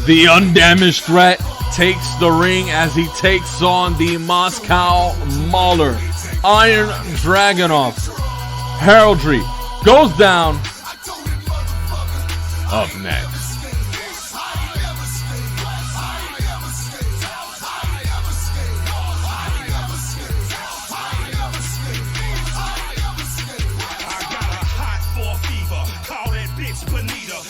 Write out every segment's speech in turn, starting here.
The undamaged threat takes the ring as he takes on the Moscow Mauler. Iron Dragunov. Heraldry goes down. Up next.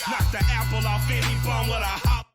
Knock the apple off any bum with a hop.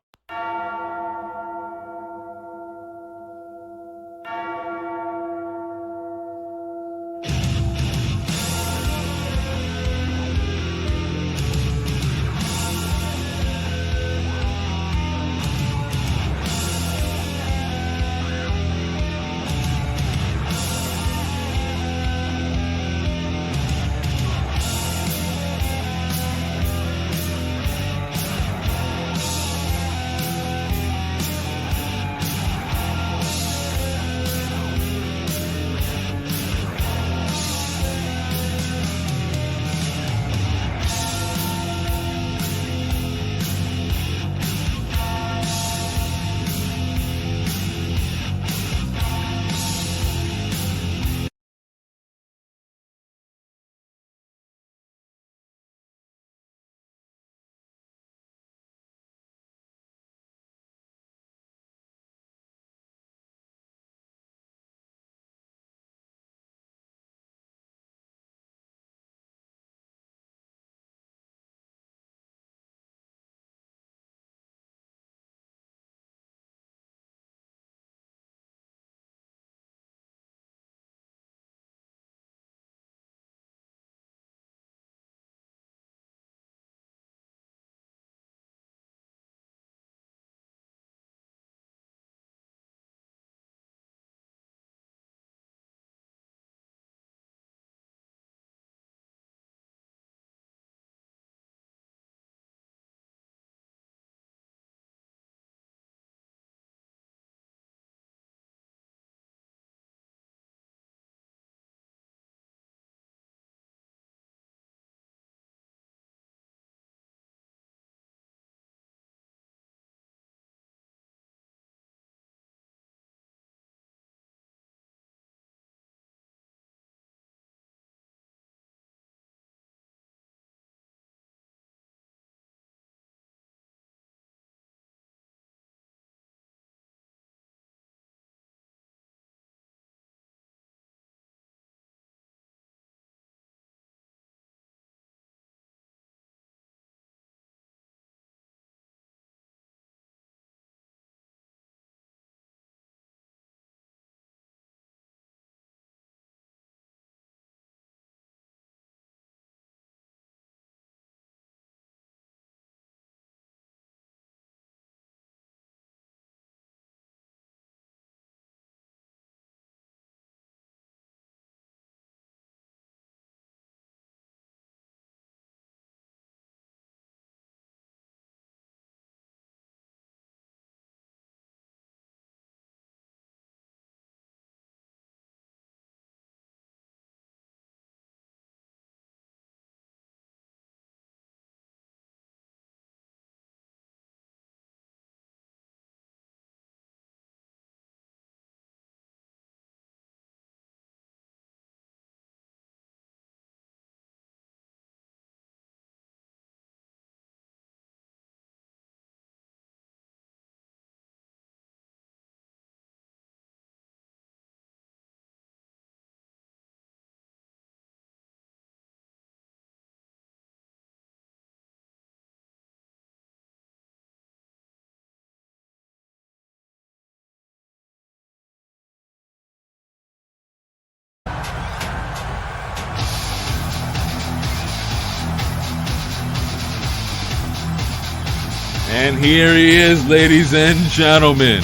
And here he is, ladies and gentlemen.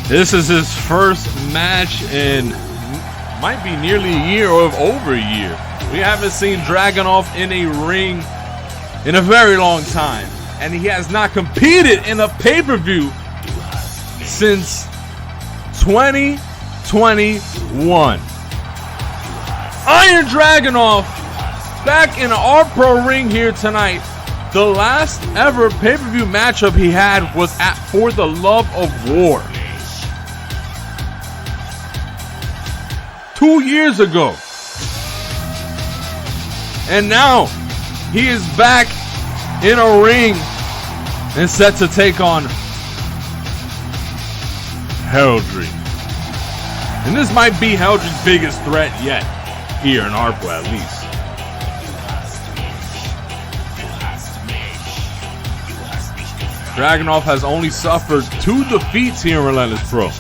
This is his first match in might be nearly a year or over a year. We haven't seen Dragunov in a ring in a very long time. And he has not competed in a pay-per-view since 2021. Iron Dragunov back in an RPro ring here tonight The last ever pay-per-view matchup he had was at For the Love of War 2 years ago. And now he is back in a ring and set to take on Heraldry. And this might be Heraldry's biggest threat yet, here in RPro at least. Dragunov has only suffered 2 defeats here in Relentless Pro.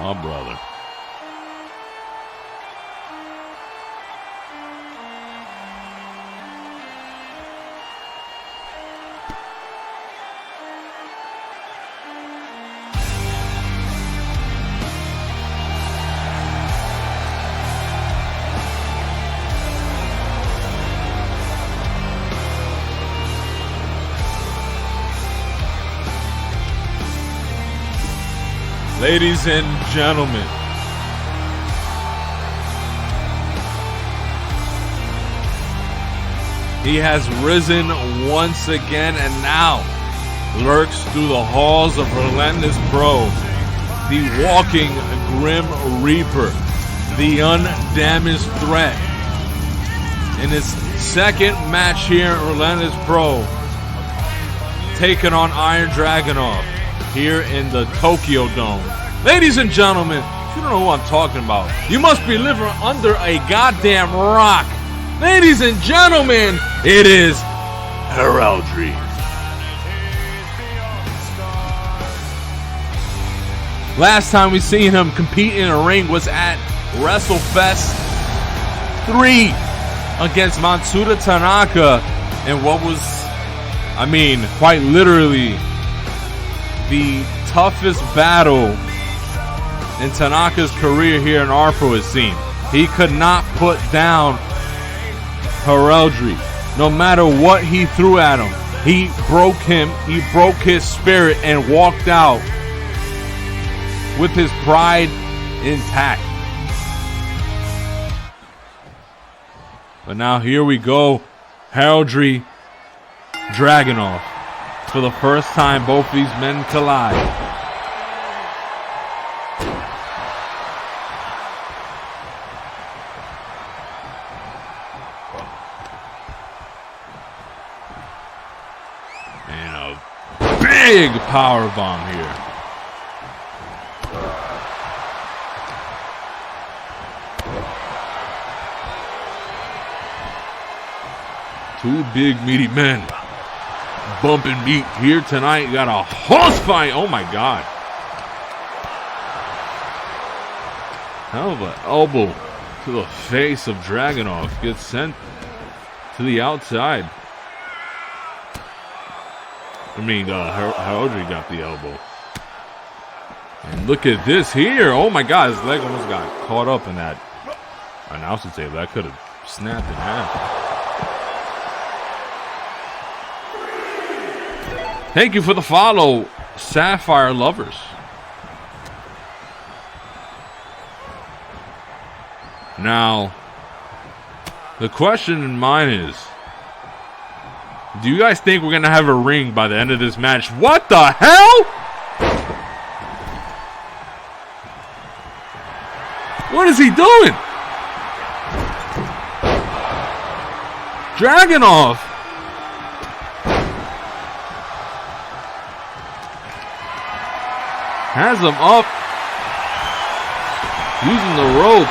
Oh, brother. Ladies and gentlemen, he has risen once again and now lurks through the halls of Relentless Pro, the walking Grim Reaper, the undamaged threat. In his second match here at Relentless Pro, taking on Iron Dragunov here in the Tokyo Dome. Ladies and gentlemen, if you don't know who I'm talking about, you must be living under a goddamn rock. Ladies and gentlemen, it is Heraldry. Last time we seen him compete in a ring was at WrestleFest 3 against Matsuda Tanaka, and what was, I mean, quite literally the toughest battle in Tanaka's career here in RPro has seen. He could not put down Heraldry. No matter what he threw at him, he broke him, he broke his spirit and walked out with his pride intact. But now here we go, Heraldry, Dragunov. For the first time, both these men collide. And a big power bomb here. Two big meaty men bumping meat here tonight. You got a horse fight. Oh my god. Hell of an elbow to the face of Dragunov. Gets sent to the outside. I mean, Heraldry got the elbow. And look at this here. Oh my god, his leg almost got caught up in that announcer table. That could have snapped in half. Thank you for the follow, Sapphire Lovers. Now, the question in mind is, do you guys think we're going to have a ring by the end of this match? What the hell? What is he doing? Dragunov. Has him up. Using the rope.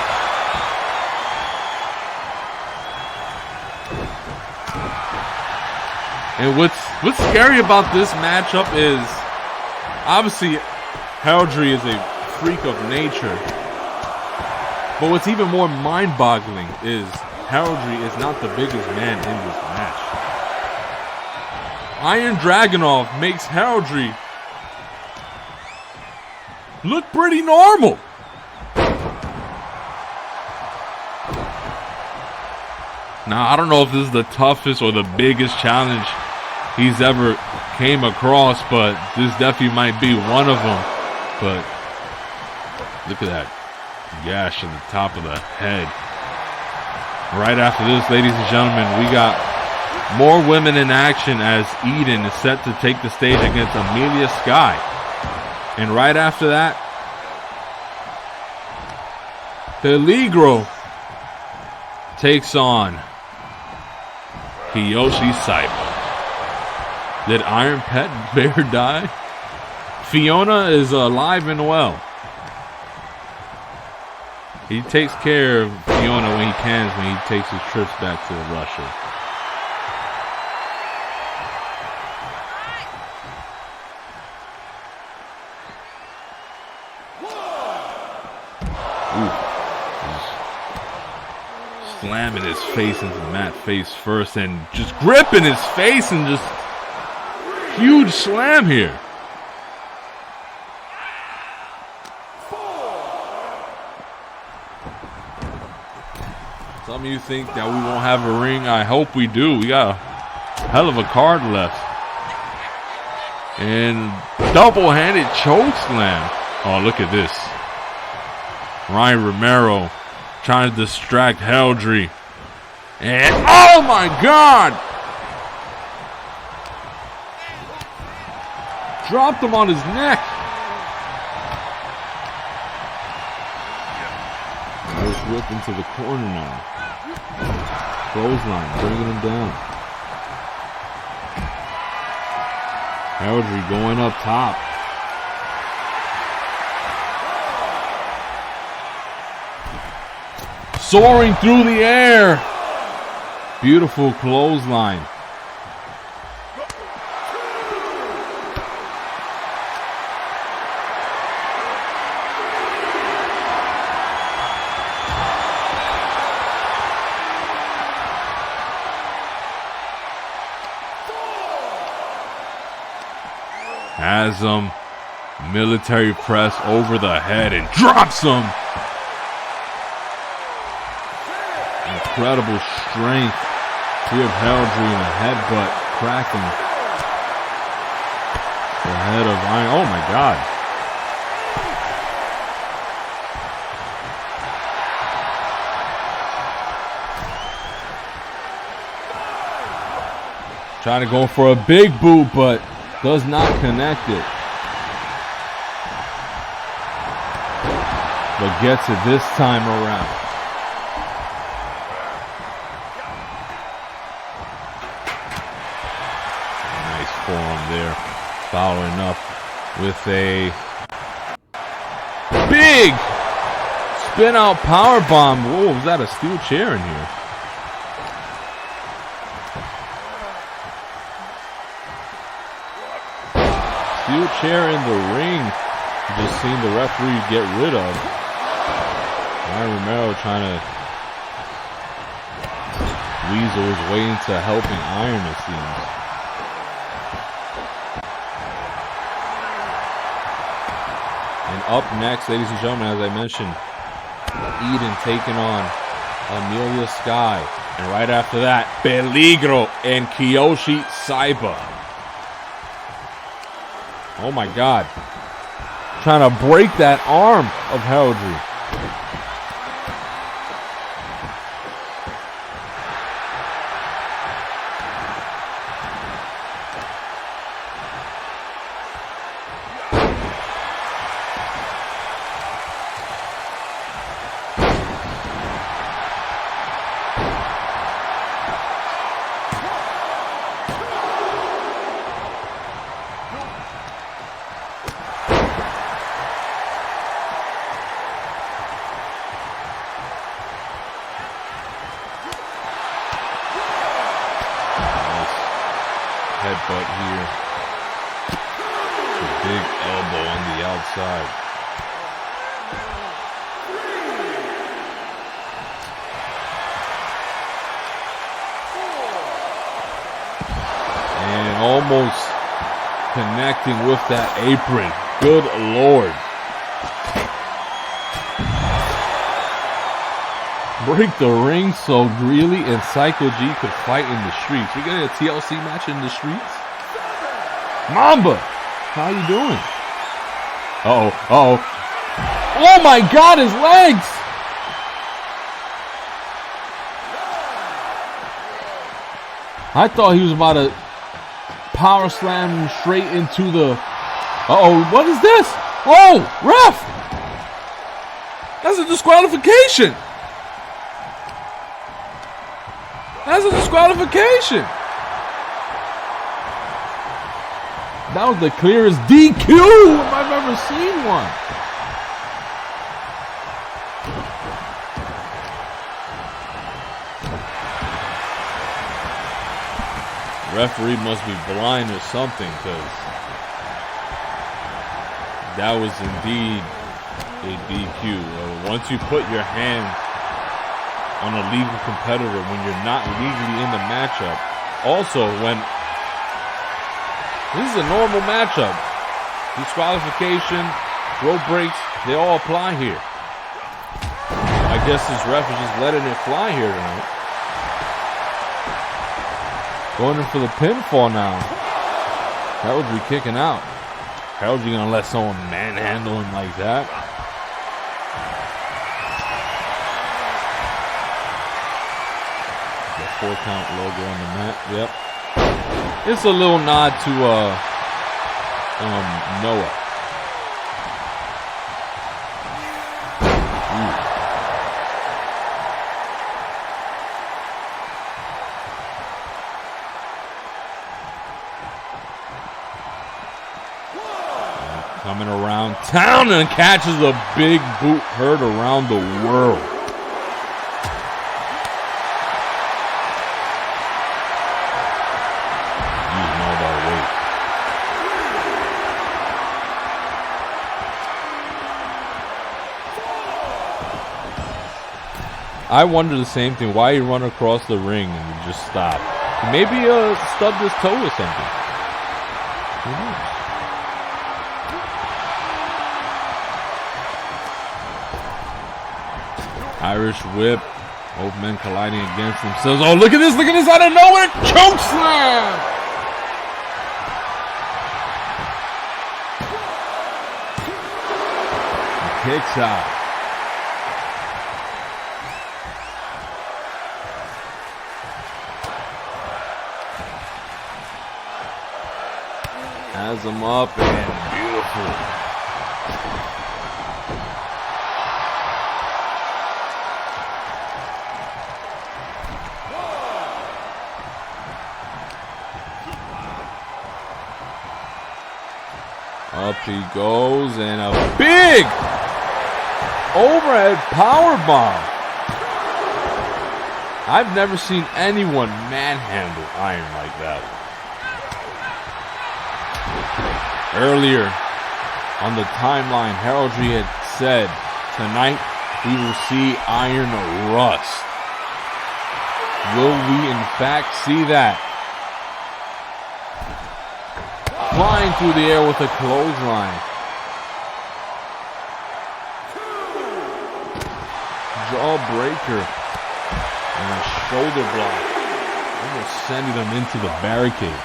And what's scary about this matchup is, obviously, Heraldry is a freak of nature. But what's even more mind-boggling is Heraldry is not the biggest man in this match. Iron Dragunov makes Heraldry look pretty normal. Now, I don't know if this is the toughest or the biggest challenge he's ever came across, but this definitely might be one of them. But look at that gash on the top of the head. Right after this, ladies and gentlemen, we got more women in action as Eden is set to take the stage against Amelia Sky. And right after that, Peligro takes on Kiyoshi Saiba. Did Iron Pet Bear die? Fiona is alive and well. He takes care of Fiona when he can, when he takes his trips back to Russia. Slamming his face into Matt's face first and just gripping his face and just huge slam here. Some of you think that we won't have a ring. I hope we do. We got a hell of a card left. And double-handed choke slam. Oh, look at this. Ryan Romero trying to distract Heraldry. And oh my God! Dropped him on his neck. Nice whip into the corner now. Clothesline, bringing him down. Heraldry going up top. Soaring through the air. Beautiful clothesline. Has him military press over the head and drops him. Incredible strength here of Heraldry in the headbutt, cracking the head of Iron. Oh my God. Trying to go for a big boot, but does not connect it. But gets it this time around. Nice forearm there. Following up with a big spin out power bomb. Whoa, was that a steel chair in here? Steel chair in the ring. Just seen the referee get rid of. Ryan Romero trying to weasel his way into helping Iron, it seems. And up next, ladies and gentlemen, as I mentioned, Eden taking on Amelia Sky. And right after that, Peligro and Kiyoshi Saiba. Oh my God. Trying to break that arm of Heraldry. Headbutt here. A big elbow on the outside. And almost connecting with that apron. Good Lord. break the ring so Greeley and Psycho G could fight in the streets. We're getting a TLC match in the streets. Mamba, how you doing? Oh my God, his legs! I thought he was about to power slam him straight into the... what is this? Oh, ref! That's a disqualification! That's a disqualification! That was the clearest DQ if I've ever seen one. Referee must be blind or something, because that was indeed a DQ. Once you put your hand on a legal competitor when you're not legally in the matchup, also when this is a normal matchup, disqualification, rope breaks, they all apply here. I guess this ref is just letting it fly here tonight. Going in for the pinfall now. Heraldry kicking out. Heraldry gonna let someone manhandle him like that? The 4-count logo on the mat. Yep. It's a little nod to Noah. Coming around town and catches a big boot heard around the world. Using all that weight. I wonder the same thing. Why he run across the ring and just stop? Maybe stubbed his toe or something. Who knows? Irish whip. Both men colliding against themselves. Oh, look at this. Look at this out of nowhere. Choke slam. He kicks out. Has him up and beautiful. Up he goes, and a big overhead power bomb. I've never seen anyone manhandle Iron like that. Earlier on the timeline, Heraldry had said, tonight we will see Iron rust. Will we in fact see that? Flying through the air with a clothesline. Jawbreaker. And a shoulder block. Almost sending them into the barricade.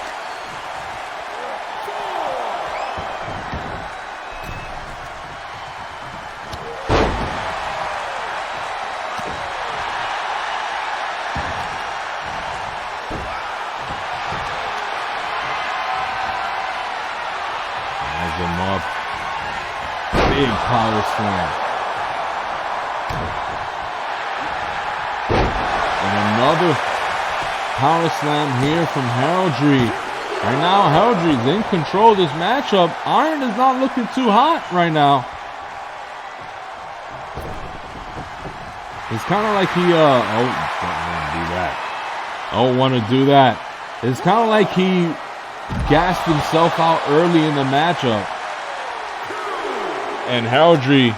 Him up. Big power slam. And another power slam here from Heraldry. Right now, Heraldry's in control of this matchup. Iron is not looking too hot right now. It's kind of like he, don't want to do that. It's kind of like he gassed himself out early in the matchup. And Heraldry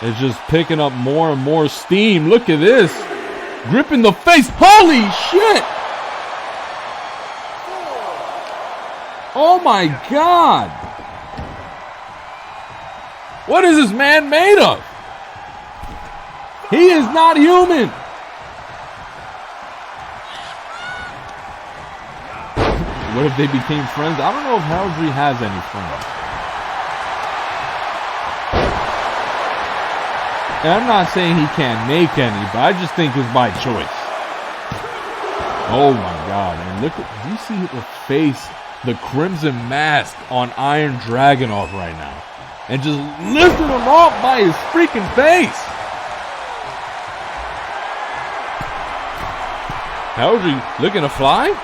is just picking up more and more steam. Look at this. Gripping the face. Holy shit. Oh my God. What is this man made of? He is not human. What if they became friends? I don't know if Heraldry has any friends. And I'm not saying he can't make any, but I just think it's by choice. Oh my God. And look at, do you see the face, the crimson mask on Iron Dragunov right now? And just lifting him off by his freaking face. Heraldry looking to fly.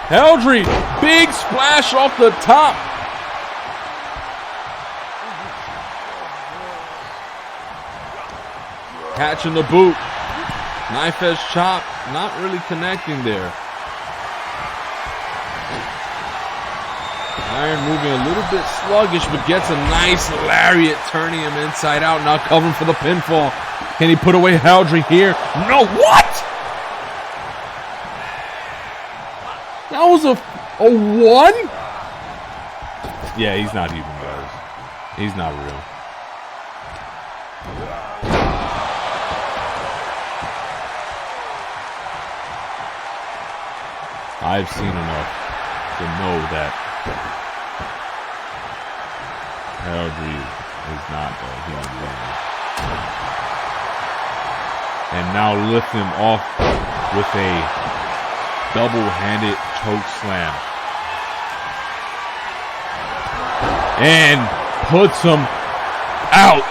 Heraldry, big splash off the top. Catching the boot. Knife edge chop, not really connecting there. Iron moving a little bit sluggish, but gets a nice lariat, turning him inside out, now covering for the pinfall. Can he put away Heraldry here? No, what? That was a 1? Yeah, he's not even, guys. He's not real. I've seen enough to know that Heraldry is not a human being. And now lift him off with a double-handed choke slam. And puts him out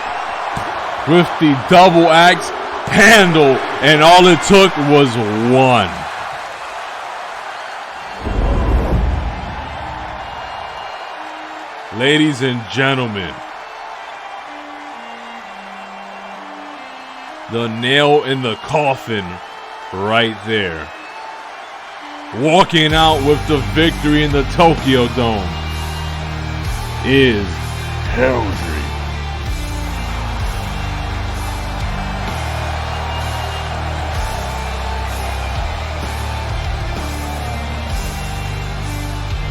with the double axe handle. And all it took was 1. Ladies and gentlemen, the nail in the coffin right there. Walking out with the victory in the Tokyo Dome is Heraldry.